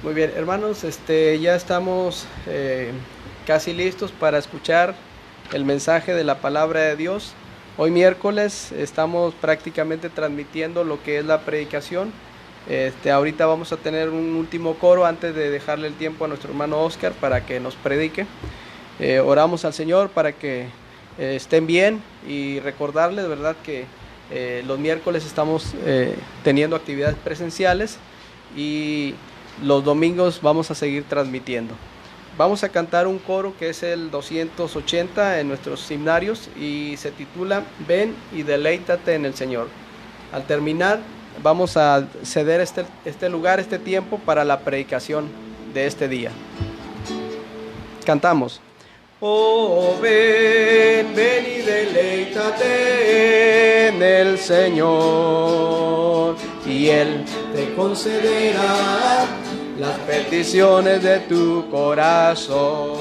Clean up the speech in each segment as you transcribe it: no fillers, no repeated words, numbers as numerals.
Muy bien, hermanos, ya estamos casi listos para escuchar el mensaje de la palabra de Dios. Hoy miércoles estamos prácticamente transmitiendo lo que es la predicación. Ahorita vamos a tener un último coro antes de dejarle el tiempo a nuestro hermano Oscar para que nos predique. Oramos al Señor para que estén bien y recordarles, ¿verdad?, que los miércoles estamos teniendo actividades presenciales y los domingos vamos a seguir transmitiendo. Vamos a cantar un coro que es el 280 en nuestros himnarios y se titula Ven y deleítate en el Señor. Al terminar vamos a ceder este lugar, este tiempo para la predicación de este día. Cantamos. Oh, ven, ven y deleítate en el Señor, y Él te concederá las peticiones de tu corazón.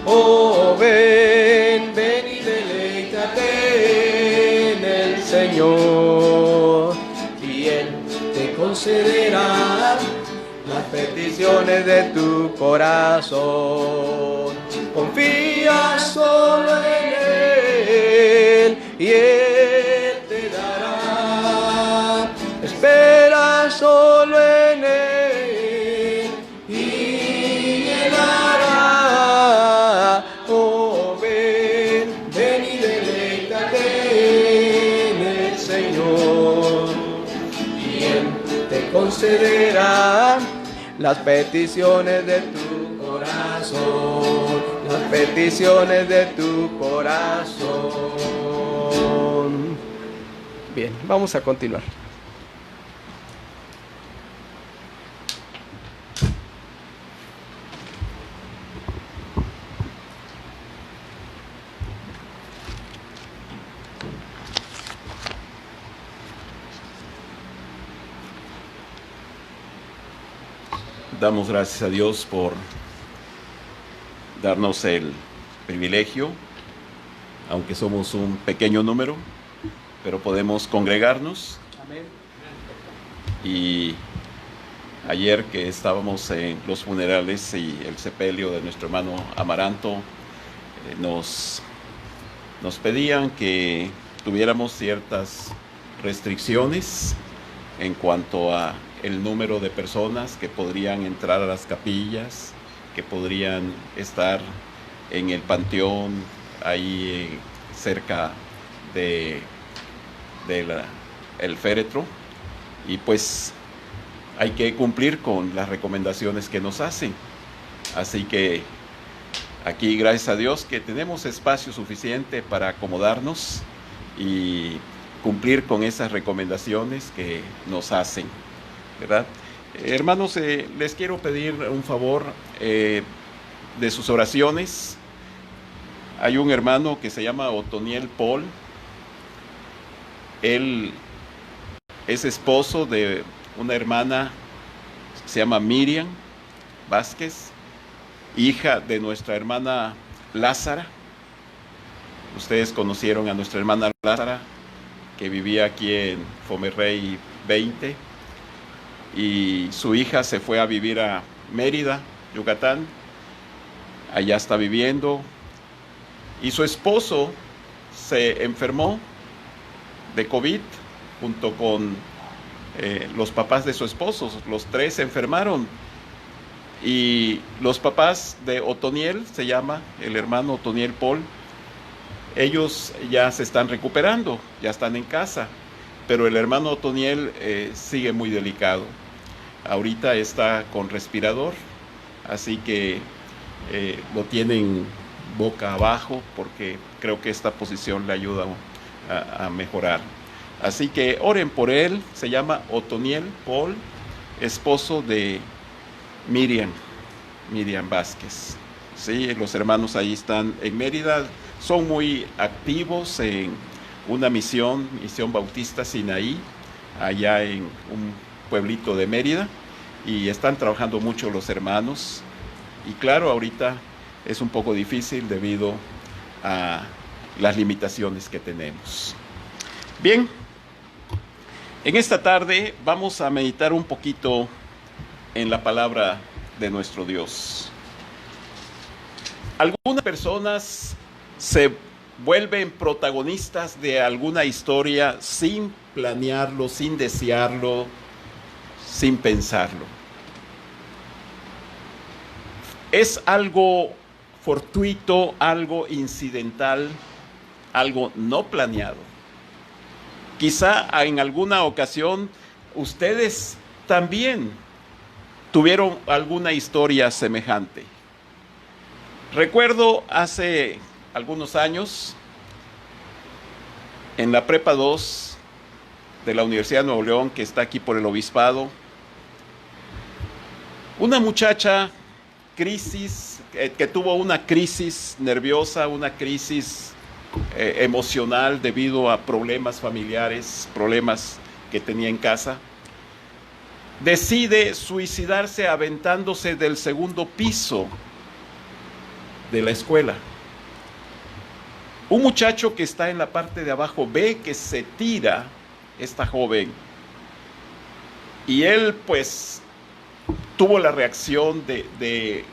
Oh, ven, ven y deleítate en el Señor, y Él te concederá las peticiones de tu corazón. Confía solo en Él y Él te dará. Espera solo en Él y Él hará. Oh, ven, ven y deleítate en el Señor, y Él te concederá las peticiones de tu corazón, las peticiones de tu corazón. Bien, vamos a continuar. Damos gracias a Dios por darnos el privilegio, aunque somos un pequeño número, pero podemos congregarnos. Amén. Y ayer que estábamos en los funerales y el sepelio de nuestro hermano Amaranto, nos pedían que tuviéramos ciertas restricciones en cuanto a el número de personas que podrían entrar a las capillas, que podrían estar en el panteón, ahí cerca del féretro, y pues hay que cumplir con las recomendaciones que nos hacen. Así que aquí, gracias a Dios, que tenemos espacio suficiente para acomodarnos y cumplir con esas recomendaciones que nos hacen, ¿verdad? Hermanos, les quiero pedir un favor de sus oraciones. Hay un hermano que se llama Otoniel Paul. Él es esposo de una hermana que se llama Miriam Vázquez, hija de nuestra hermana Lázara. Ustedes conocieron a nuestra hermana Lázara, que vivía aquí en Fomerrey 20, y su hija se fue a vivir a Mérida, Yucatán. Allá está viviendo, y su esposo se enfermó de COVID junto con los papás de su esposo. Los tres se enfermaron, y los papás de Otoniel, se llama el hermano Otoniel Paul, ellos ya se están recuperando, ya están en casa, pero el hermano Otoniel sigue muy delicado. Ahorita está con respirador, así que lo tienen boca abajo, porque creo que esta posición le ayuda a mejorar. Así que oren por él. Se llama Otoniel Paul, esposo de Miriam Vázquez. Sí, los hermanos ahí están en Mérida, son muy activos en una misión bautista Sinaí, allá en un pueblito de Mérida, y están trabajando mucho los hermanos. Y claro, ahorita es un poco difícil debido a las limitaciones que tenemos. Bien, en esta tarde vamos a meditar un poquito en la palabra de nuestro Dios. Algunas personas se vuelven protagonistas de alguna historia sin planearlo, sin desearlo, sin pensarlo. Es algo fortuito, algo incidental, algo no planeado. Quizá en alguna ocasión ustedes también tuvieron alguna historia semejante. Recuerdo hace algunos años, en la Prepa 2 de la Universidad de Nuevo León, que está aquí por el Obispado, una muchacha que tuvo una crisis nerviosa, una crisis emocional debido a problemas familiares, problemas que tenía en casa, decide suicidarse aventándose del segundo piso de la escuela. Un muchacho que está en la parte de abajo ve que se tira esta joven y él pues tuvo la reacción de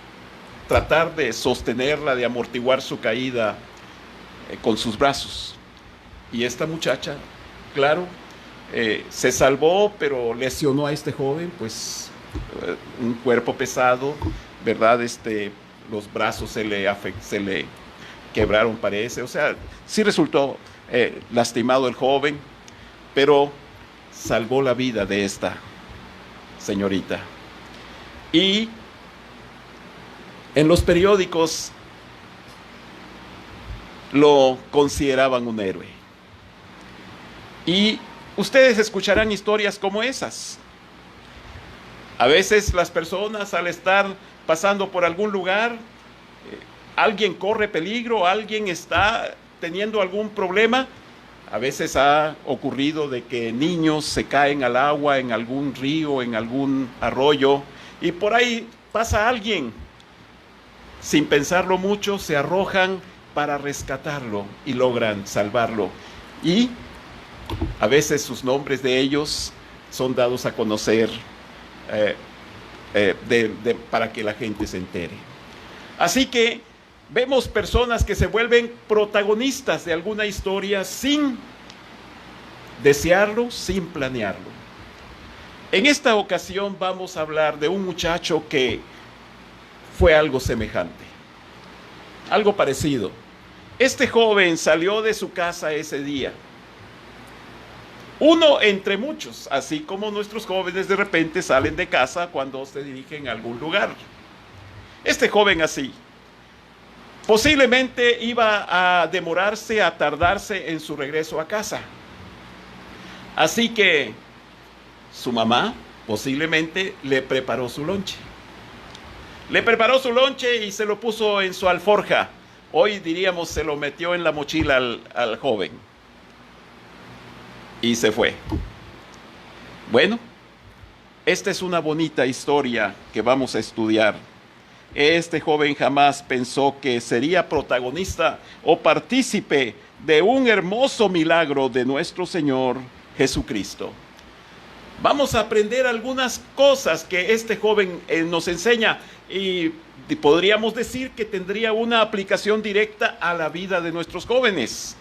tratar de sostenerla, de amortiguar su caída con sus brazos. Y esta muchacha, claro, se salvó, pero lesionó a este joven, pues un cuerpo pesado, ¿verdad? Los brazos se le quebraron, parece. O sea, sí resultó lastimado el joven, pero salvó la vida de esta señorita. Y en los periódicos lo consideraban un héroe. Y ustedes escucharán historias como esas. A veces las personas, al estar pasando por algún lugar, alguien corre peligro, alguien está teniendo algún problema. A veces ha ocurrido de que niños se caen al agua en algún río, en algún arroyo, y por ahí pasa alguien. Sin pensarlo mucho, se arrojan para rescatarlo y logran salvarlo. Y a veces sus nombres de ellos son dados a conocer para que la gente se entere. Así que vemos personas que se vuelven protagonistas de alguna historia sin desearlo, sin planearlo. En esta ocasión vamos a hablar de un muchacho que fue algo semejante, algo parecido. Este joven salió de su casa ese día. Uno entre muchos, así como nuestros jóvenes de repente salen de casa cuando se dirigen a algún lugar. Este joven así, posiblemente iba a demorarse, a tardarse en su regreso a casa. Así que su mamá posiblemente le preparó su lonche. Le preparó su lonche y se lo puso en su alforja. Hoy diríamos se lo metió en la mochila al joven. Y se fue. Bueno, esta es una bonita historia que vamos a estudiar. Este joven jamás pensó que sería protagonista o partícipe de un hermoso milagro de nuestro Señor Jesucristo. Vamos a aprender algunas cosas que este joven nos enseña y podríamos decir que tendría una aplicación directa a la vida de nuestros jóvenes.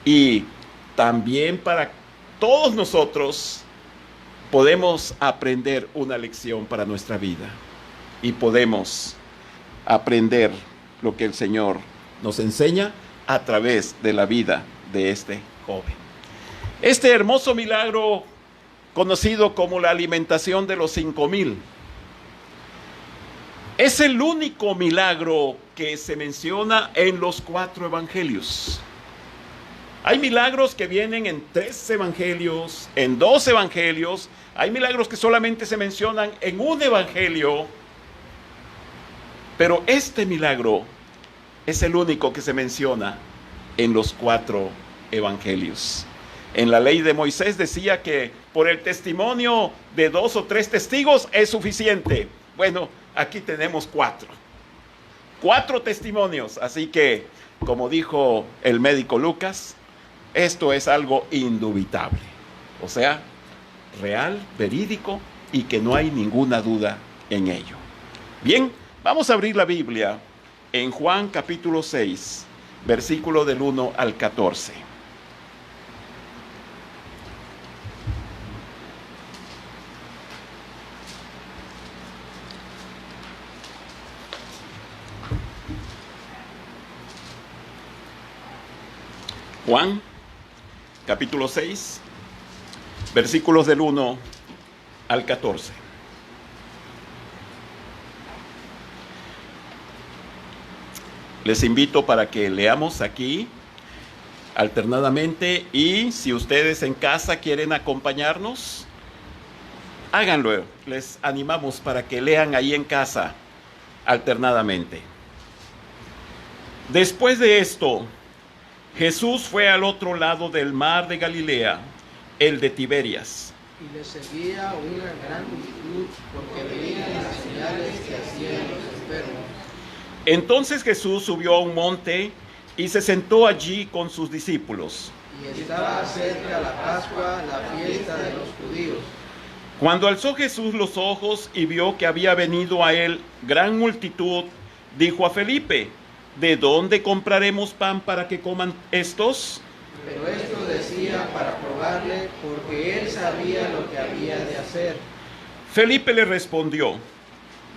Y también para todos nosotros podemos aprender una lección para nuestra vida. Y podemos aprender lo que el Señor nos enseña a través de la vida de este joven. Este hermoso milagro, conocido como la alimentación de los 5,000, es el único milagro que se menciona en los 4 evangelios. Hay milagros que vienen en 3 evangelios, en 2 evangelios. Hay milagros que solamente se mencionan en un evangelio. Pero este milagro es el único que se menciona en los 4 evangelios. En la ley de Moisés decía que por el testimonio de 2 o 3 testigos es suficiente. Bueno, aquí tenemos 4. 4 testimonios. Así que, como dijo el médico Lucas, esto es algo indubitable. O sea, real, verídico y que no hay ninguna duda en ello. Bien, vamos a abrir la Biblia en Juan capítulo 6, versículo del 1 al 14. Juan, capítulo 6, versículos del 1 al 14. Les invito para que leamos aquí alternadamente, y si ustedes en casa quieren acompañarnos, háganlo. Les animamos para que lean ahí en casa alternadamente. Después de esto, Jesús fue al otro lado del mar de Galilea, el de Tiberias. Y le seguía una gran multitud, porque veían las señales que hacían los enfermos. Entonces Jesús subió a un monte y se sentó allí con sus discípulos. Y estaba cerca la Pascua, la fiesta de los judíos. Cuando alzó Jesús los ojos y vio que había venido a él gran multitud, dijo a Felipe: ¿de dónde compraremos pan para que coman estos? Pero esto decía para probarle, porque él sabía lo que había de hacer. Felipe le respondió: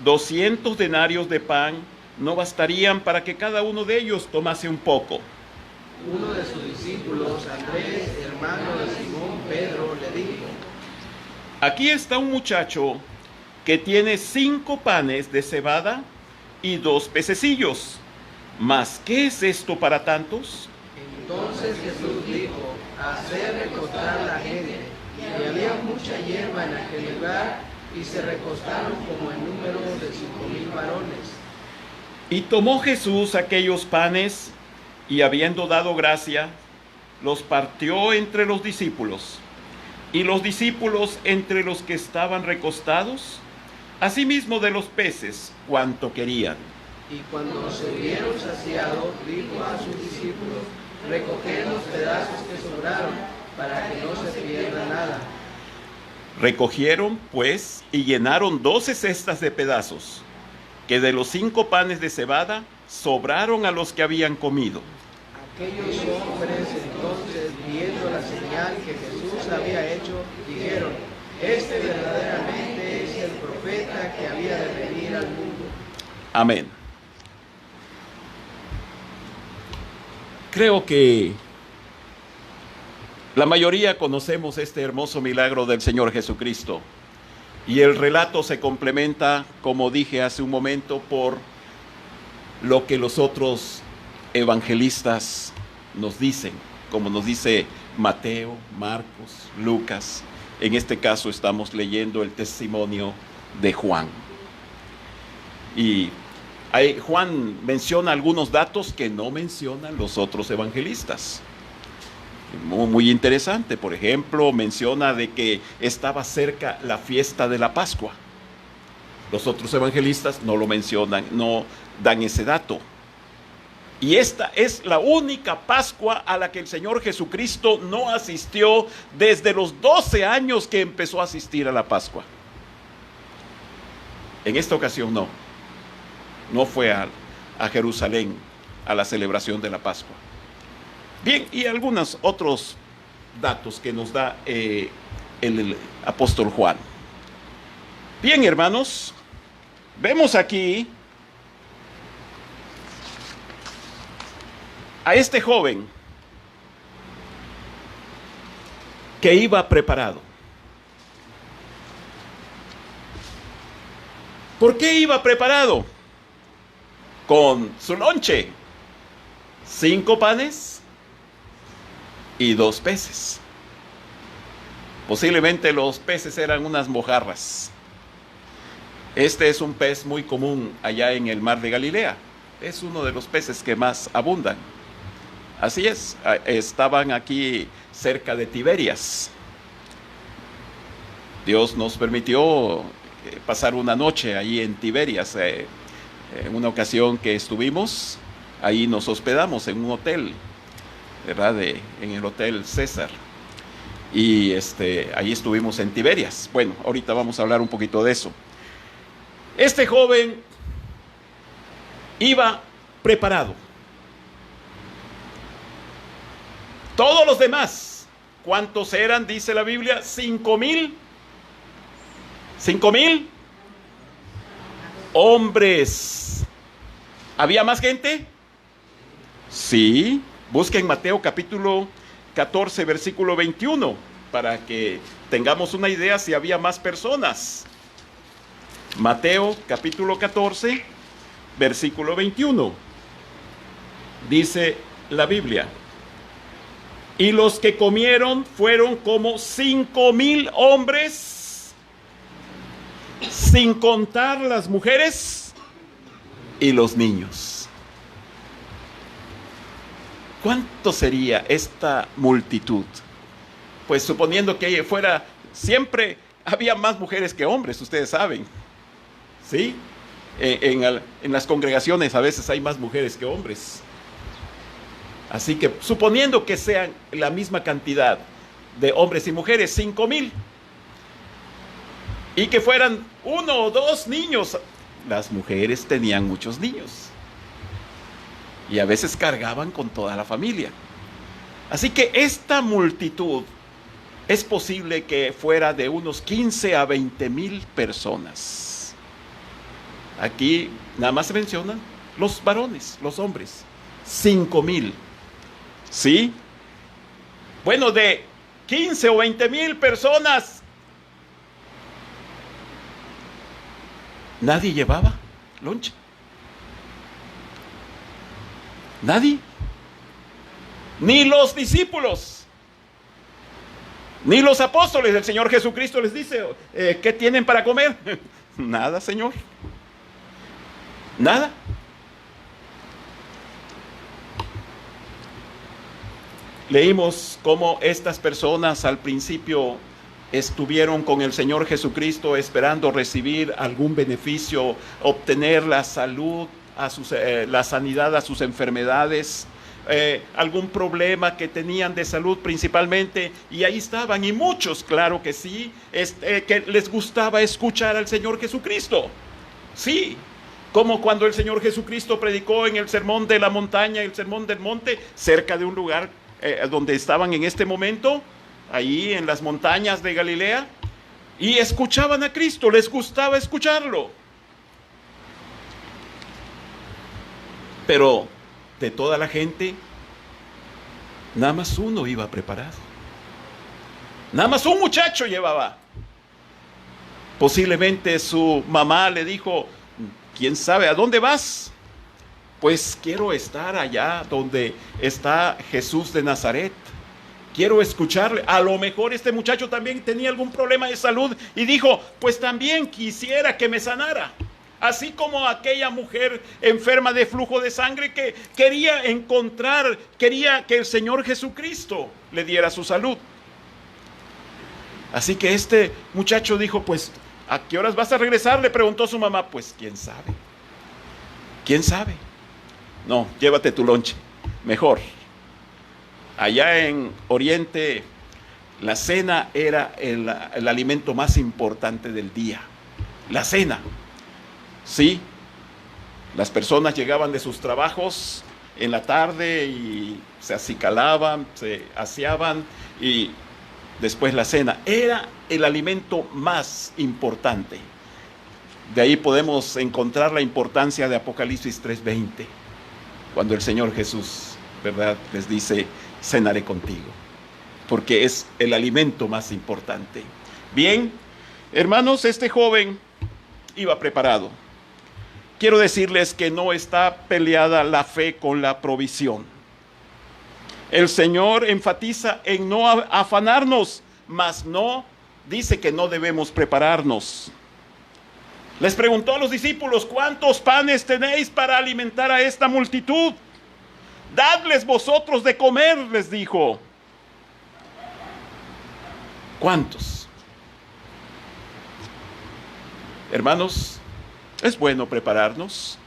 200 denarios de pan no bastarían para que cada uno de ellos tomase un poco. Uno de sus discípulos, Andrés, hermano de Simón Pedro, le dijo: Aquí está un muchacho que tiene 5 panes de cebada y 2 pececillos. ¿Mas qué es esto para tantos? Entonces Jesús dijo: haced recostar la gente. Y había mucha hierba en aquel lugar, y se recostaron como en número de 5,000 varones. Y tomó Jesús aquellos panes, y habiendo dado gracia, los partió entre los discípulos, y los discípulos entre los que estaban recostados, asimismo de los peces, cuanto querían. Y cuando se hubieron saciado, dijo a sus discípulos: recoged los pedazos que sobraron, para que no se pierda nada. Recogieron, pues, y llenaron 12 cestas de pedazos, que de los 5 panes de cebada sobraron a los que habían comido. Aquellos hombres entonces, viendo la señal que Jesús había hecho, dijeron: este verdaderamente es el profeta que había de venir al mundo. Amén. Creo que la mayoría conocemos este hermoso milagro del Señor Jesucristo, y el relato se complementa, como dije hace un momento, por lo que los otros evangelistas nos dicen, como nos dice Mateo, Marcos, Lucas. En este caso estamos leyendo el testimonio de Juan. Y Juan menciona algunos datos que no mencionan los otros evangelistas. Muy interesante. Por ejemplo, menciona de que estaba cerca la fiesta de la Pascua. Los otros evangelistas no lo mencionan, no dan ese dato. Y esta es la única Pascua a la que el Señor Jesucristo no asistió desde los 12 años que empezó a asistir a la Pascua. En esta ocasión no fue a Jerusalén a la celebración de la Pascua. Bien, y algunos otros datos que nos da el apóstol Juan. Bien, hermanos, vemos aquí a este joven que iba preparado. ¿Por qué iba preparado? Con su lonche, 5 panes y 2 peces. Posiblemente los peces eran unas mojarras. Este es un pez muy común allá en el mar de Galilea. Es uno de los peces que más abundan. Así es, estaban aquí cerca de Tiberias. Dios nos permitió pasar una noche ahí en Tiberias. En una ocasión que estuvimos, ahí nos hospedamos en un hotel, ¿verdad? En el Hotel César. y ahí estuvimos en Tiberias. Bueno, ahorita vamos a hablar un poquito de eso. Este joven iba preparado. Todos los demás, ¿cuántos eran? Dice la Biblia, 5,000. 5,000 hombres. ¿Había más gente? Sí. Busquen Mateo capítulo 14, versículo 21, para que tengamos una idea si había más personas. Mateo capítulo 14, versículo 21. Dice la Biblia: y los que comieron fueron como 5,000 hombres, sin contar las mujeres y los niños. ¿Cuánto sería esta multitud? Pues suponiendo que fuera, siempre había más mujeres que hombres, ustedes saben, ¿sí? En las congregaciones a veces hay más mujeres que hombres. Así que suponiendo que sean la misma cantidad de hombres y mujeres, 5,000, y que fueran 1 o 2 niños, las mujeres tenían muchos niños. Y a veces cargaban con toda la familia. Así que esta multitud es posible que fuera de unos 15 a 20,000 personas. Aquí nada más se mencionan los varones, los hombres. 5,000. ¿Sí? Bueno, de 15 o 20,000 personas, nadie llevaba lonche. Nadie, ni los discípulos, ni los apóstoles del Señor Jesucristo les dice, ¿qué tienen para comer? Nada, Señor, nada. Leímos cómo estas personas al principio estuvieron con el Señor Jesucristo esperando recibir algún beneficio, obtener la salud, la sanidad a sus enfermedades, algún problema que tenían de salud principalmente, y ahí estaban, y muchos, claro que sí, que les gustaba escuchar al Señor Jesucristo. Sí, como cuando el Señor Jesucristo predicó en el sermón de la montaña, el sermón del monte, cerca de un lugar donde estaban en este momento, ahí en las montañas de Galilea, y escuchaban a Cristo, les gustaba escucharlo. Pero de toda la gente, nada más uno iba preparado. Nada más un muchacho llevaba. Posiblemente su mamá le dijo, ¿quién sabe a dónde vas? Pues quiero estar allá donde está Jesús de Nazaret. Quiero escucharle. A lo mejor este muchacho también tenía algún problema de salud y dijo, pues también quisiera que me sanara. Así como aquella mujer enferma de flujo de sangre que quería que el Señor Jesucristo le diera su salud. Así que este muchacho dijo, pues, ¿a qué horas vas a regresar? Le preguntó su mamá. Pues, ¿quién sabe? ¿Quién sabe? No, llévate tu lonche. Mejor. Allá en Oriente, la cena era el alimento más importante del día. La cena. Sí, las personas llegaban de sus trabajos en la tarde y se acicalaban, se aseaban, y después la cena. Era el alimento más importante. De ahí podemos encontrar la importancia de Apocalipsis 3:20, cuando el Señor Jesús, ¿verdad?, les dice, cenaré contigo, porque es el alimento más importante. Bien, hermanos, este joven iba preparado. Quiero decirles que no está peleada la fe con la provisión. El Señor enfatiza en no afanarnos, mas no dice que no debemos prepararnos. Les preguntó a los discípulos, ¿cuántos panes tenéis para alimentar a esta multitud? Dadles vosotros de comer, les dijo. ¿Cuántos? Hermanos, es bueno prepararnos.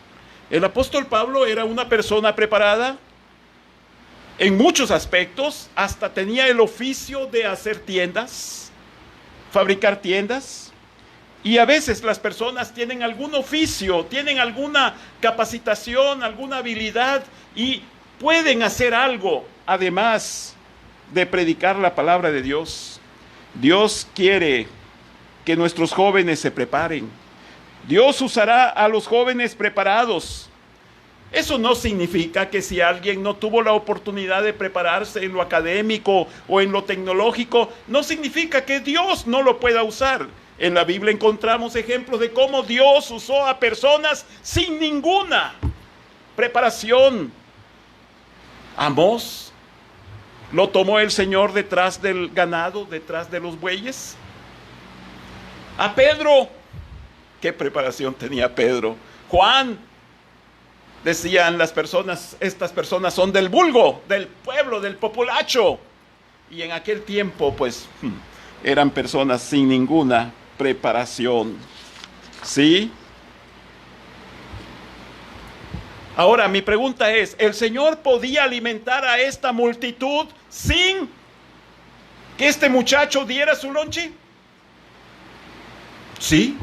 El apóstol Pablo era una persona preparada. En muchos aspectos, hasta tenía el oficio de hacer tiendas, fabricar tiendas. Y a veces las personas tienen algún oficio, tienen alguna capacitación, alguna habilidad y pueden hacer algo, además de predicar la palabra de Dios. Dios quiere que nuestros jóvenes se preparen. Dios usará a los jóvenes preparados. Eso no significa que si alguien no tuvo la oportunidad de prepararse en lo académico o en lo tecnológico, no significa que Dios no lo pueda usar. En la Biblia encontramos ejemplos de cómo Dios usó a personas sin ninguna preparación. Amós lo tomó el Señor detrás del ganado, detrás de los bueyes. A Pedro, ¿qué preparación tenía Pedro? Juan, decían las personas, estas personas son del vulgo, del pueblo, del populacho. Y en aquel tiempo, pues, eran personas sin ninguna preparación. ¿Sí? Ahora, mi pregunta es, ¿el Señor podía alimentar a esta multitud sin que este muchacho diera su lonche? Sí,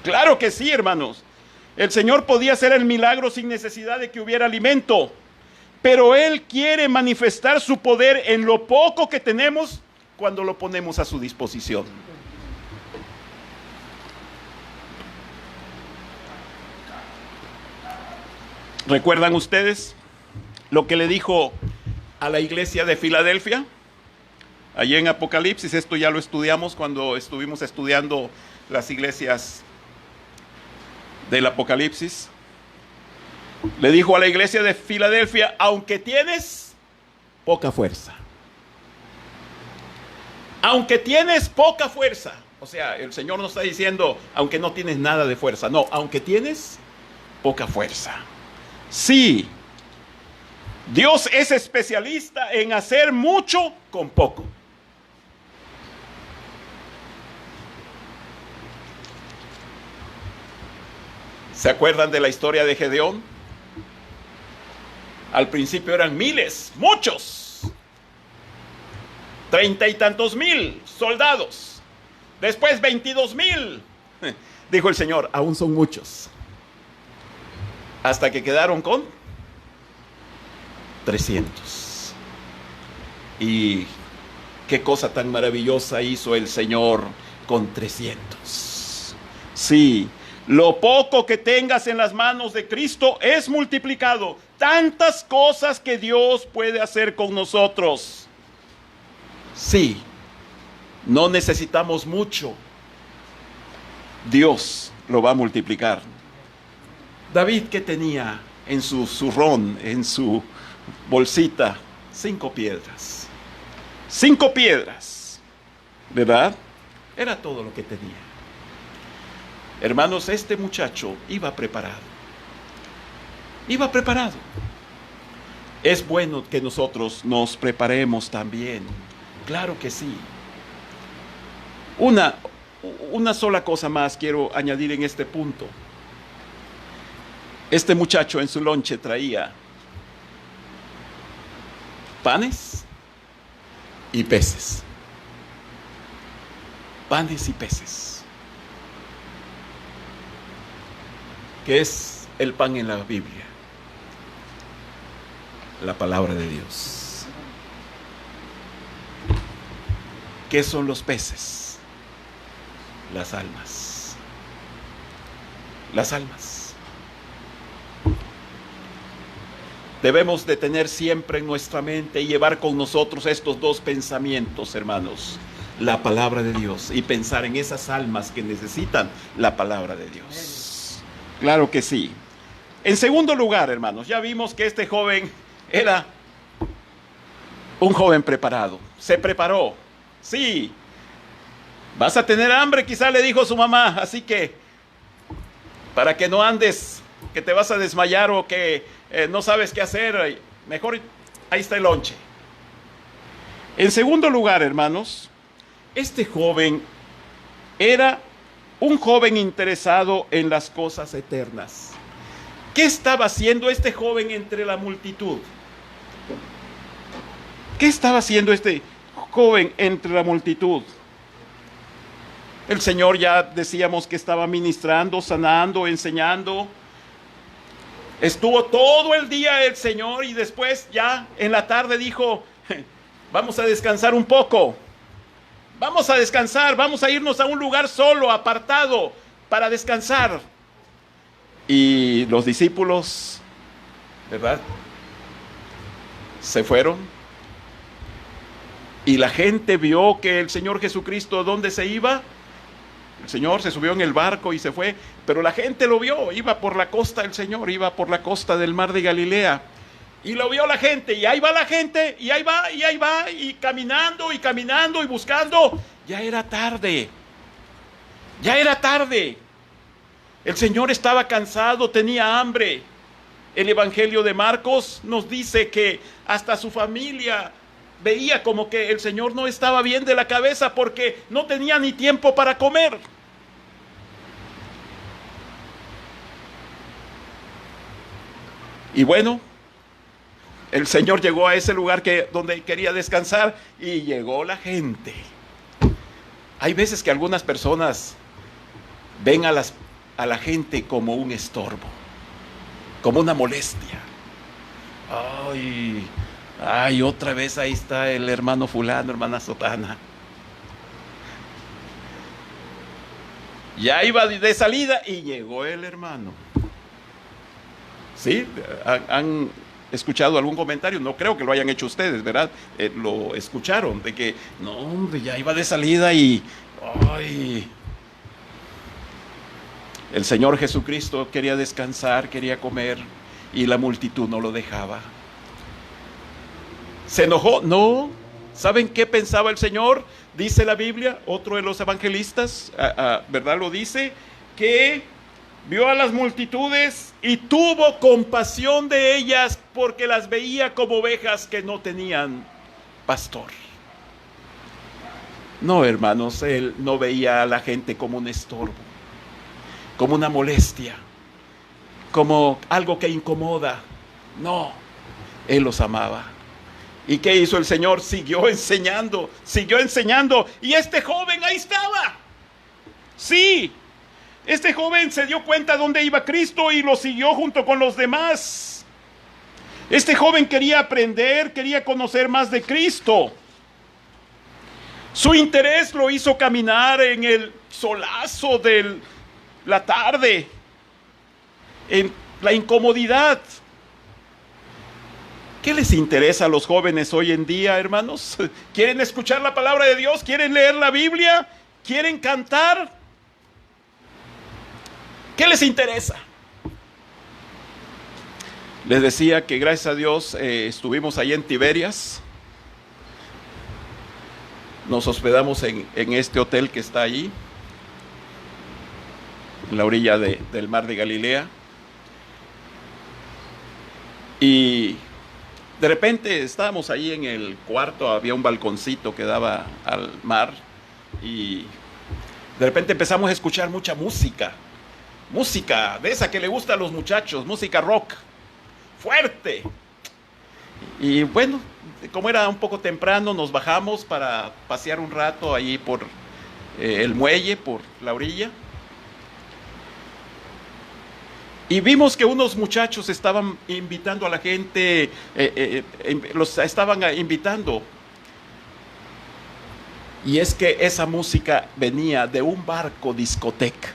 claro que sí, hermanos. El Señor podía hacer el milagro sin necesidad de que hubiera alimento, pero Él quiere manifestar su poder en lo poco que tenemos cuando lo ponemos a su disposición. ¿Recuerdan ustedes lo que le dijo a la iglesia de Filadelfia? Allí en Apocalipsis, esto ya lo estudiamos cuando estuvimos estudiando las iglesias del Apocalipsis. Le dijo a la iglesia de Filadelfia, aunque tienes poca fuerza. Aunque tienes poca fuerza. O sea, el Señor no está diciendo, aunque no tienes nada de fuerza. No, aunque tienes poca fuerza. Sí, Dios es especialista en hacer mucho con poco. ¿Se acuerdan de la historia de Gedeón? Al principio eran miles, muchos, 30 y tantos mil soldados. Después 22,000. Dijo el Señor, aún son muchos. Hasta que quedaron con 300. Y qué cosa tan maravillosa hizo el Señor con 300. Sí, lo poco que tengas en las manos de Cristo es multiplicado. Tantas cosas que Dios puede hacer con nosotros. Sí, no necesitamos mucho. Dios lo va a multiplicar. David, ¿qué tenía en su zurrón, en su bolsita? 5 piedras. 5 piedras, ¿verdad? Era todo lo que tenía. Hermanos, este muchacho iba preparado. Iba preparado. Es bueno que nosotros nos preparemos también. Claro que sí. Una sola cosa más quiero añadir en este punto. Este muchacho en su lonche traía panes y peces. Panes y peces. ¿Qué es el pan en la Biblia? La palabra de Dios. ¿Qué son los peces? Las almas. Las almas. Debemos de tener siempre en nuestra mente y llevar con nosotros estos dos pensamientos, hermanos. La palabra de Dios y pensar en esas almas que necesitan la palabra de Dios. Claro que sí. En segundo lugar, hermanos, ya vimos que este joven era un joven preparado. Se preparó. Sí. Vas a tener hambre, quizá le dijo su mamá. Así que, para que no andes, que te vas a desmayar o que no sabes qué hacer, mejor ahí está el lonche. En segundo lugar, hermanos, este joven era un joven interesado en las cosas eternas. ¿Qué estaba haciendo este joven entre la multitud? ¿Qué estaba haciendo este joven entre la multitud? El Señor, ya decíamos que estaba ministrando, sanando, enseñando. Estuvo todo el día el Señor y después ya en la tarde dijo, vamos a descansar un poco. Vamos a descansar, vamos a irnos a un lugar solo, apartado, para descansar. Y los discípulos, ¿verdad?, se fueron. Y la gente vio que el Señor Jesucristo, ¿dónde se iba? El Señor se subió en el barco y se fue, pero la gente lo vio, iba por la costa del Señor, iba por la costa del mar de Galilea. Y lo vio la gente, y ahí va la gente, y ahí va, y caminando y buscando. Ya era tarde. El Señor estaba cansado, tenía hambre. El Evangelio de Marcos nos dice que hasta su familia veía como que el Señor no estaba bien de la cabeza porque no tenía ni tiempo para comer. Y bueno, el Señor llegó a ese lugar donde quería descansar y llegó la gente. Hay veces que algunas personas ven a la gente como un estorbo, como una molestia. Ay, otra vez ahí está el hermano fulano, hermana sotana. Ya iba de salida y llegó el hermano. ¿Sí? ¿Han escuchado algún comentario? No creo que lo hayan hecho ustedes, ¿verdad? Lo escucharon, de que, no hombre, ya iba de salida y... ¡ay! El Señor Jesucristo quería descansar, quería comer, y la multitud no lo dejaba. ¿Se enojó? No. ¿Saben qué pensaba el Señor? Dice la Biblia, otro de los evangelistas, ¿verdad? Lo dice, que vio a las multitudes y tuvo compasión de ellas porque las veía como ovejas que no tenían pastor. No, hermanos, él no veía a la gente como un estorbo, como una molestia, como algo que incomoda. No, él los amaba. ¿Y qué hizo el Señor? Siguió enseñando. Y este joven ahí estaba. Sí, este joven se dio cuenta dónde iba Cristo y lo siguió junto con los demás. Este joven quería aprender, quería conocer más de Cristo. Su interés lo hizo caminar en el solazo de la tarde, en la incomodidad. ¿Qué les interesa a los jóvenes hoy en día, hermanos? ¿Quieren escuchar la palabra de Dios? ¿Quieren leer la Biblia? ¿Quieren cantar? ¿Qué les interesa? Les decía que gracias a Dios estuvimos ahí en Tiberias. Nos hospedamos en este hotel que está ahí, en la orilla del mar de Galilea. Y de repente estábamos ahí en el cuarto, había un balconcito que daba al mar y de repente empezamos a escuchar mucha música de esa que le gusta a los muchachos, música rock, fuerte. Y bueno, como era un poco temprano, nos bajamos para pasear un rato ahí por el muelle, por la orilla. Y vimos que unos muchachos estaban invitando a la gente, los estaban invitando. Y es que esa música venía de un barco discoteca.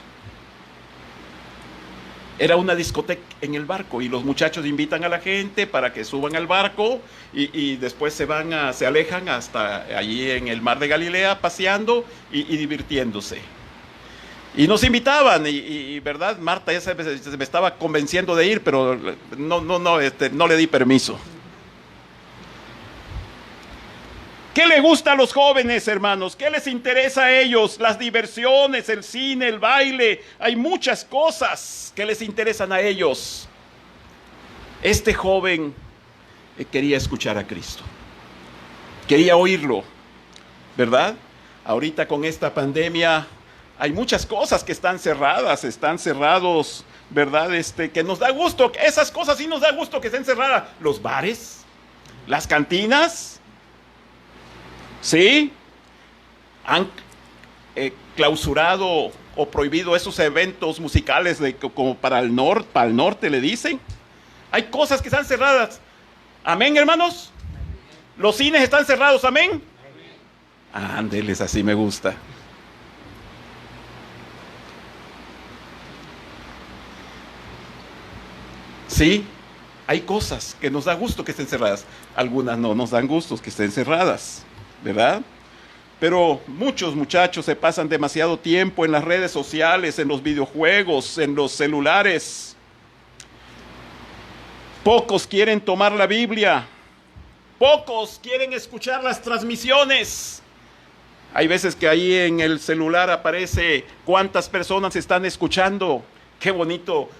Era una discoteca en el barco y los muchachos invitan a la gente para que suban al barco y después se alejan hasta allí en el mar de Galilea paseando y divirtiéndose. Y nos invitaban y verdad, Marta ya se me estaba convenciendo de ir, pero no le di permiso. ¿Qué le gusta a los jóvenes, hermanos? ¿Qué les interesa a ellos? Las diversiones, el cine, el baile. Hay muchas cosas que les interesan a ellos. Este joven quería escuchar a Cristo. Quería oírlo, ¿verdad? Ahorita con esta pandemia hay muchas cosas que están cerrados, ¿verdad? Que nos da gusto, esas cosas sí nos da gusto que estén cerradas. Los bares, las cantinas, ¿Sí? Han clausurado o prohibido esos eventos musicales como para el norte le dicen. Hay cosas que están cerradas. Amén, hermanos. Los cines están cerrados, amén. Ándeles, así me gusta. Sí, hay cosas que nos da gusto que estén cerradas. Algunas no nos dan gustos que estén cerradas, ¿verdad? Pero muchos muchachos se pasan demasiado tiempo en las redes sociales, en los videojuegos, en los celulares. Pocos quieren tomar la Biblia. Pocos quieren escuchar las transmisiones. Hay veces que ahí en el celular aparece cuántas personas están escuchando. Qué bonito,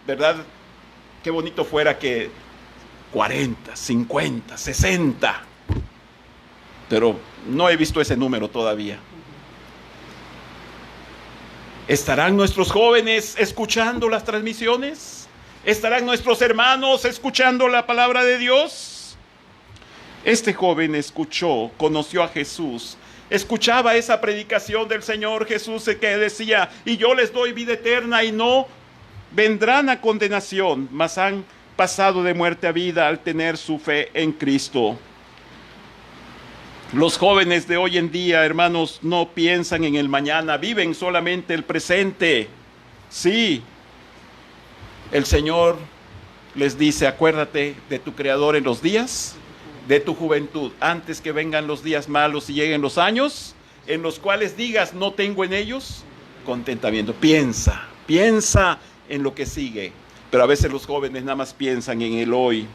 ¿verdad? Qué bonito fuera que 40, 50, 60. Pero no he visto ese número todavía. ¿Estarán nuestros jóvenes escuchando las transmisiones? ¿Estarán nuestros hermanos escuchando la palabra de Dios? Este joven escuchó, conoció a Jesús, escuchaba esa predicación del Señor Jesús que decía, y yo les doy vida eterna y no vendrán a condenación, mas han pasado de muerte a vida al tener su fe en Cristo. Los jóvenes de hoy en día, hermanos, no piensan en el mañana, viven solamente el presente. Sí, el Señor les dice, acuérdate de tu Creador en los días de tu juventud, antes que vengan los días malos y lleguen los años, en los cuales digas, no tengo en ellos contentamiento. Piensa en lo que sigue. Pero a veces los jóvenes nada más piensan en el hoy.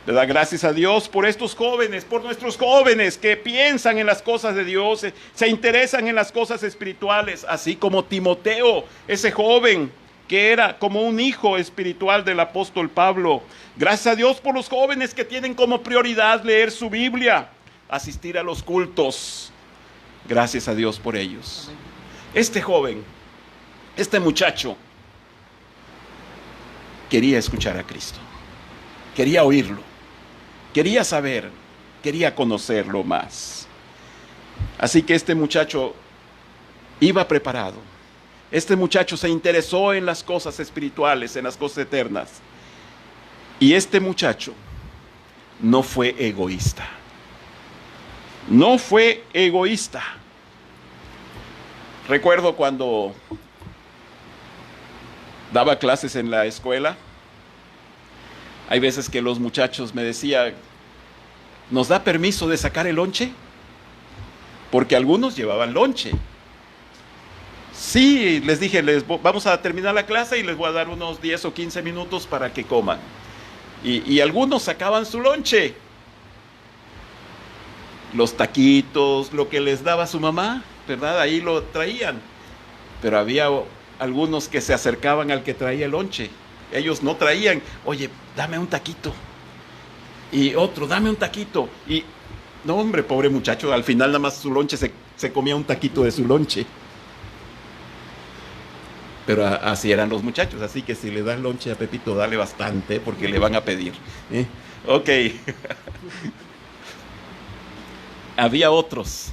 Le da gracias a Dios por estos jóvenes, por nuestros jóvenes que piensan en las cosas de Dios, se interesan en las cosas espirituales, así como Timoteo, ese joven que era como un hijo espiritual del apóstol Pablo. Gracias a Dios por los jóvenes que tienen como prioridad leer su Biblia, asistir a los cultos. Gracias a Dios por ellos. Este joven, este muchacho, quería escuchar a Cristo, quería oírlo, quería saber, quería conocerlo más. Así que este muchacho iba preparado. Este muchacho se interesó en las cosas espirituales, en las cosas eternas. Y este muchacho no fue egoísta. No fue egoísta. Recuerdo cuando daba clases en la escuela, hay veces que los muchachos me decían, ¿nos da permiso de sacar el lonche? Porque algunos llevaban lonche. Sí, les dije, vamos a terminar la clase y les voy a dar unos 10 o 15 minutos para que coman. Y algunos sacaban su lonche. Los taquitos, lo que les daba su mamá, ¿verdad? Ahí lo traían. Pero había algunos que se acercaban al que traía el lonche. Ellos no traían, oye, dame un taquito. Y otro, dame un taquito. Y, no hombre, pobre muchacho, al final nada más su lonche se comía un taquito de su lonche. Pero así eran los muchachos, así que si le das lonche a Pepito, dale bastante, porque le van a pedir. Ok. Había otros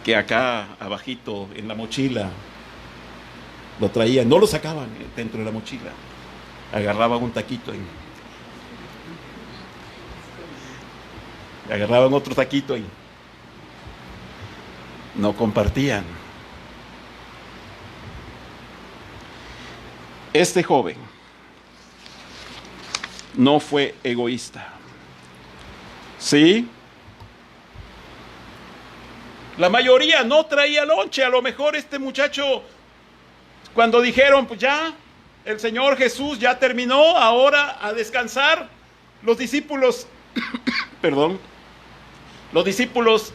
que acá abajito en la mochila lo traían, no lo sacaban dentro de la mochila, agarraban un taquito y agarraban otro taquito y no compartían. Este joven no fue egoísta. ¿Sí? La mayoría no traía lonche. A lo mejor este muchacho, cuando dijeron, pues ya, el Señor Jesús ya terminó, ahora a descansar, los discípulos, perdón, los discípulos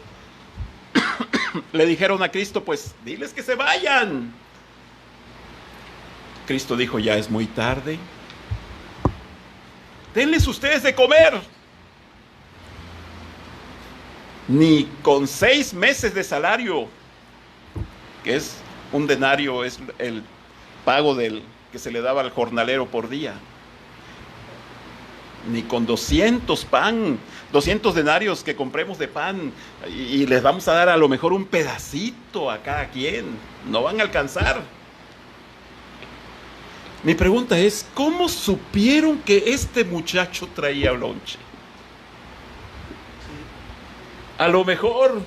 le dijeron a Cristo, pues diles que se vayan. Cristo dijo, ya es muy tarde, denles ustedes de comer. Ni con 6 meses de salario, que es un denario, es el pago que se le daba al jornalero por día. Ni con 200 denarios que compremos de pan y les vamos a dar a lo mejor un pedacito a cada quien. No van a alcanzar. Mi pregunta es, ¿cómo supieron que este muchacho traía lonche? A lo mejor,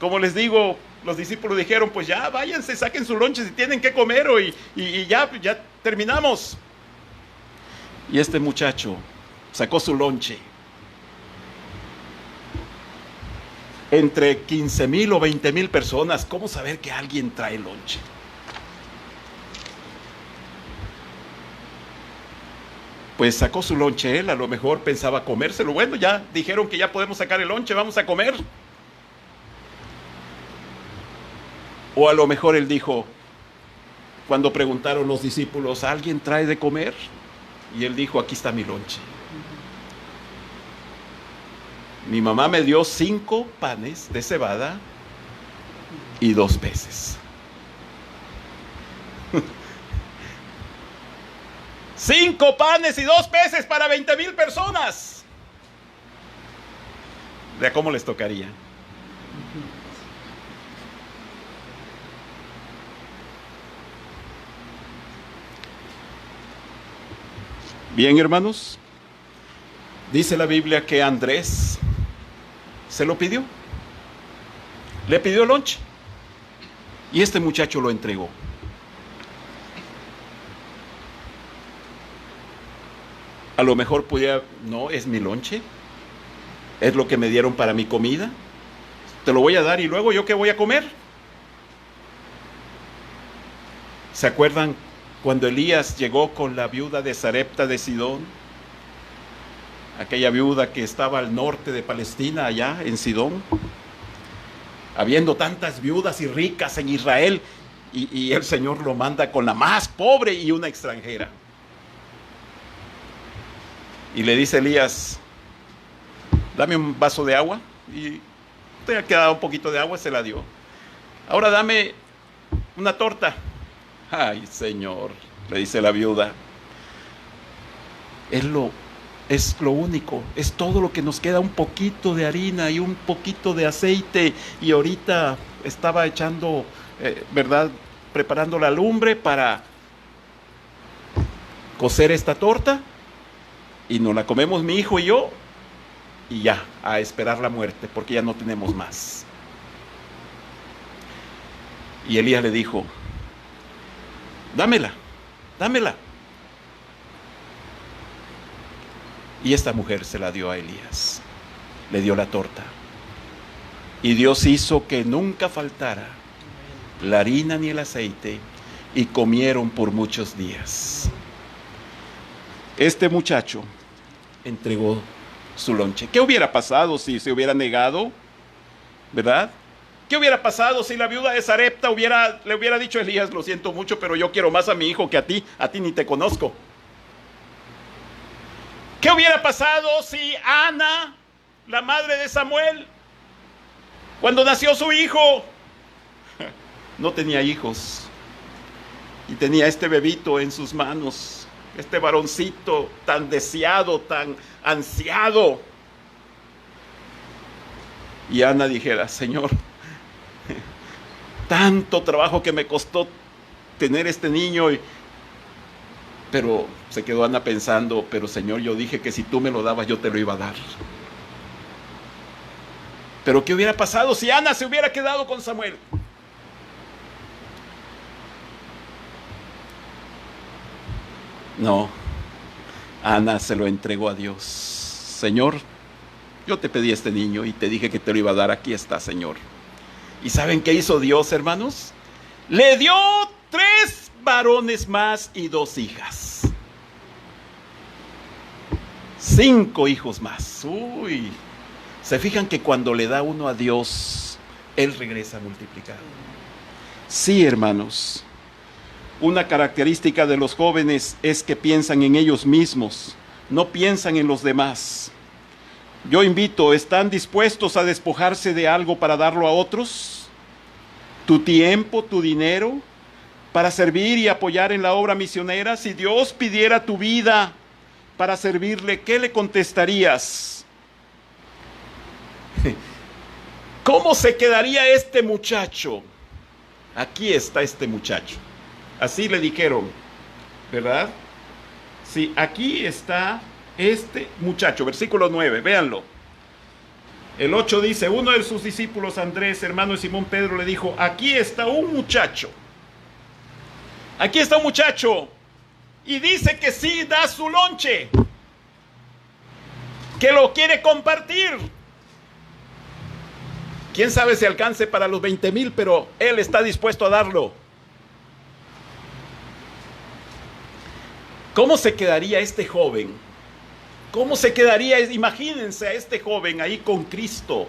como les digo, los discípulos dijeron, pues ya váyanse, saquen su lonche si tienen que comer y ya terminamos. Y este muchacho sacó su lonche. Entre 15,000 o 20,000 personas, ¿cómo saber que alguien trae lonche? Pues sacó su lonche él, a lo mejor pensaba comérselo. Bueno, ya dijeron que ya podemos sacar el lonche, vamos a comer. O a lo mejor él dijo, cuando preguntaron los discípulos, ¿alguien trae de comer? Y él dijo, aquí está mi lonche. Mi mamá me dio 5 panes de cebada y 2 peces. 5 panes y 2 peces para 20,000 personas. ¿De cómo les tocaría? Bien, hermanos, dice la Biblia que Andrés se lo pidió. Le pidió el lonche. Y este muchacho lo entregó. A lo mejor pudiera, no, es mi lonche. Es lo que me dieron para mi comida. Te lo voy a dar y luego yo qué voy a comer. ¿Se acuerdan cuando Elías llegó con la viuda de Sarepta de Sidón? Aquella viuda que estaba al norte de Palestina, allá en Sidón. Habiendo tantas viudas y ricas en Israel, y el Señor lo manda con la más pobre y una extranjera. Y le dice Elías, dame un vaso de agua. Y te ha quedado un poquito de agua, se la dio. Ahora dame una torta. Ay, Señor, le dice la viuda, es lo único, es todo lo que nos queda, un poquito de harina y un poquito de aceite. Y ahorita estaba echando, ¿verdad? Preparando la lumbre para cocer esta torta. Y nos la comemos mi hijo y yo. Y ya, a esperar la muerte, porque ya no tenemos más. Y Elías le dijo, dámela. Y esta mujer se la dio a Elías. Le dio la torta. Y Dios hizo que nunca faltara la harina ni el aceite. Y comieron por muchos días. Este muchacho entregó su lonche. ¿Qué hubiera pasado si se hubiera negado? ¿Verdad? ¿Qué hubiera pasado si la viuda de Sarepta le hubiera dicho a Elías, lo siento mucho, pero yo quiero más a mi hijo que a ti ni te conozco? ¿Qué hubiera pasado si Ana, la madre de Samuel, cuando nació su hijo, no tenía hijos y tenía este bebito en sus manos? Este varoncito tan deseado, tan ansiado. Y Ana dijera, Señor, tanto trabajo que me costó tener este niño. Pero se quedó Ana pensando, pero Señor, yo dije que si tú me lo dabas, yo te lo iba a dar. Pero ¿qué hubiera pasado si Ana se hubiera quedado con Samuel? No, Ana se lo entregó a Dios. Señor, yo te pedí este niño y te dije que te lo iba a dar. Aquí está, Señor. ¿Y saben qué hizo Dios, hermanos? Le dio 3 varones más y 2 hijas. 5 hijos más. Uy, se fijan que cuando le da uno a Dios, Él regresa multiplicado. Sí, hermanos. Una característica de los jóvenes es que piensan en ellos mismos, no piensan en los demás. Yo invito, ¿están dispuestos a despojarse de algo para darlo a otros? ¿Tu tiempo, tu dinero, para servir y apoyar en la obra misionera? Si Dios pidiera tu vida, para servirle, ¿qué le contestarías? ¿Cómo se quedaría este muchacho? Aquí está este muchacho. Así le dijeron, ¿verdad? Sí, aquí está este muchacho. Versículo 9, véanlo. El 8 dice, uno de sus discípulos, Andrés, hermano de Simón Pedro, le dijo, aquí está un muchacho. Aquí está un muchacho. Y dice que sí da su lonche. Que lo quiere compartir. Quién sabe si alcance para los 20,000, pero él está dispuesto a darlo. ¿Cómo se quedaría este joven? ¿Cómo se quedaría? Imagínense a este joven ahí con Cristo.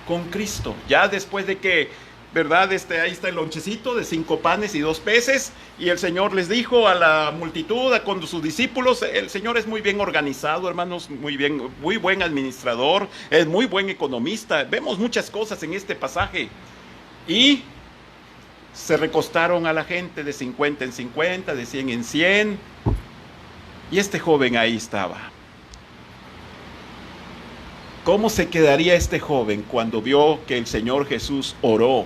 Con Cristo. Ya después de que, ¿verdad? Ahí está el lonchecito de 5 panes y 2 peces. Y el Señor les dijo a la multitud, con sus discípulos, el Señor es muy bien organizado, hermanos, muy buen administrador, es muy buen economista. Vemos muchas cosas en este pasaje. Y se recostaron a la gente de 50 en 50, de 100 en 100. Y este joven ahí estaba. ¿Cómo se quedaría este joven cuando vio que el Señor Jesús oró?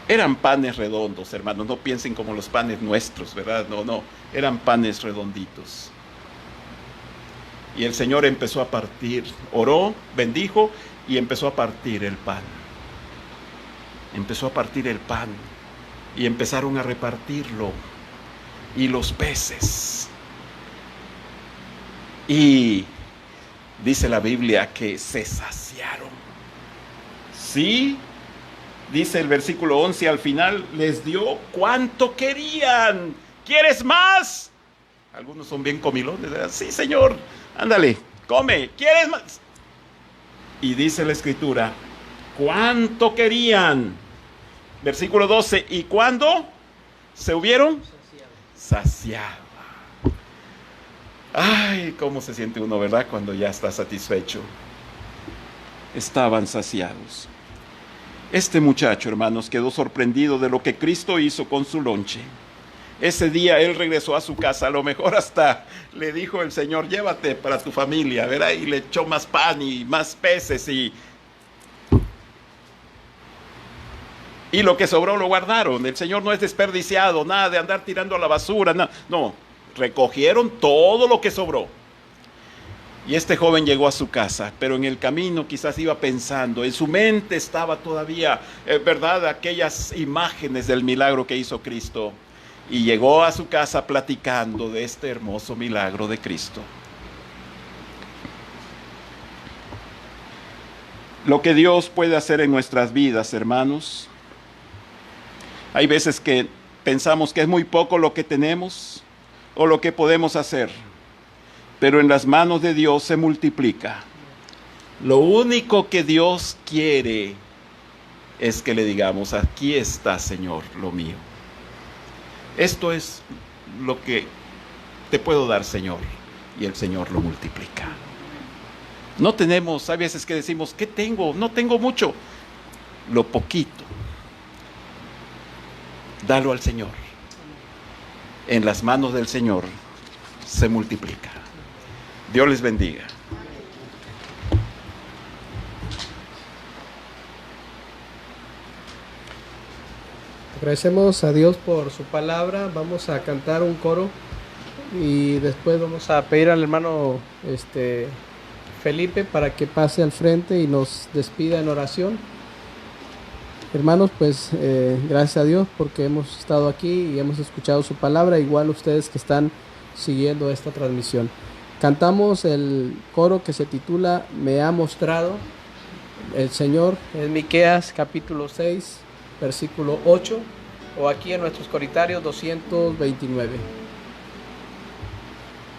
Eran panes redondos, hermanos, no piensen como los panes nuestros, ¿verdad? No, eran panes redonditos. Y el Señor empezó a partir, oró, bendijo y empezó a partir el pan. Empezó a partir el pan y empezaron a repartirlo. Y los peces. Y dice la Biblia que se saciaron. Sí, dice el versículo 11 al final, les dio cuanto querían. ¿Quieres más? Algunos son bien comilones, ¿verdad? Sí, Señor, ándale, come. ¿Quieres más? Y dice la Escritura, ¿cuánto querían? Versículo 12, ¿y cuándo se hubieron saciado? Ay, cómo se siente uno, ¿verdad? Cuando ya está satisfecho. Estaban saciados. Este muchacho, hermanos, quedó sorprendido de lo que Cristo hizo con su lonche. Ese día él regresó a su casa, a lo mejor hasta le dijo el Señor, llévate para tu familia, ¿verdad? Y le echó más pan y más peces y lo que sobró lo guardaron. El Señor no es desperdiciado, nada de andar tirando a la basura, no, recogieron todo lo que sobró. Y este joven llegó a su casa, pero en el camino quizás iba pensando, en su mente estaba todavía, ¿verdad?, aquellas imágenes del milagro que hizo Cristo. Y llegó a su casa platicando de este hermoso milagro de Cristo. Lo que Dios puede hacer en nuestras vidas, hermanos. Hay veces que pensamos que es muy poco lo que tenemos o lo que podemos hacer, pero en las manos de Dios se multiplica. Lo único que Dios quiere es que le digamos, aquí está, Señor, lo mío. Esto es lo que te puedo dar, Señor, y el Señor lo multiplica. No tenemos, hay veces que decimos, ¿qué tengo? No tengo mucho. Lo poquito, dalo al Señor. En las manos del Señor se multiplica. Dios les bendiga. Agradecemos a Dios por su palabra. Vamos a cantar un coro y después vamos a pedir al hermano Felipe para que pase al frente y nos despida en oración. Hermanos, pues gracias a Dios porque hemos estado aquí y hemos escuchado su palabra, igual ustedes que están siguiendo esta transmisión. Cantamos el coro que se titula Me ha mostrado el Señor, en Miqueas capítulo 6, versículo 8, o aquí en nuestros coritarios 229.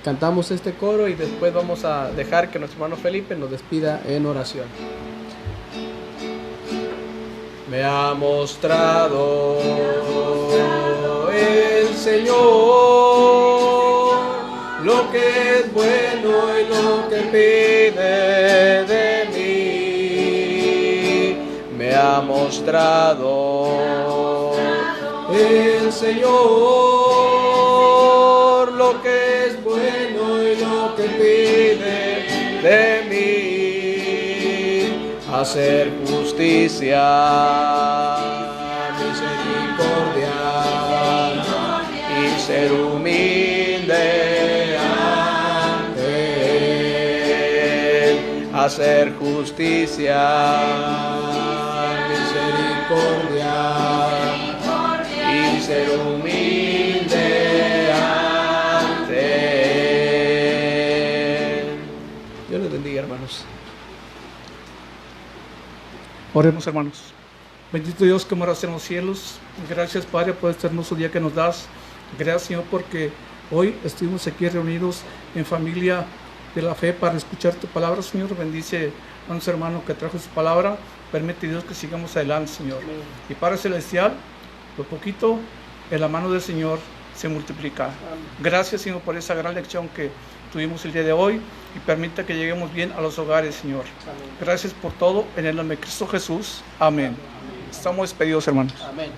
Cantamos este coro y después vamos a dejar que nuestro hermano Felipe nos despida en oración. Me ha mostrado el Señor lo que es bueno y lo que pide de mí. Me ha mostrado el Señor Señor lo que es bueno y lo que pide de mí, hacer justicia, misericordia y ser humilde ante Él, hacer justicia, misericordia y ser humilde ante Él. Dios les bendiga, hermanos. Oremos, hermanos. Bendito Dios que moras en los cielos. Gracias, Padre, por este hermoso día que nos das. Gracias, Señor, porque hoy estuvimos aquí reunidos en familia de la fe para escuchar tu palabra, Señor. Bendice a nuestro hermano que trajo su palabra. Permite, Dios, que sigamos adelante, Señor. Amén. Y Padre Celestial, lo poquito en la mano del Señor se multiplica. Amén. Gracias, Señor, por esa gran lección que tuvimos el día de hoy y permita que lleguemos bien a los hogares, Señor. Amén. Gracias por todo, en el nombre de Cristo Jesús. Amén. Estamos despedidos, hermanos. Amén.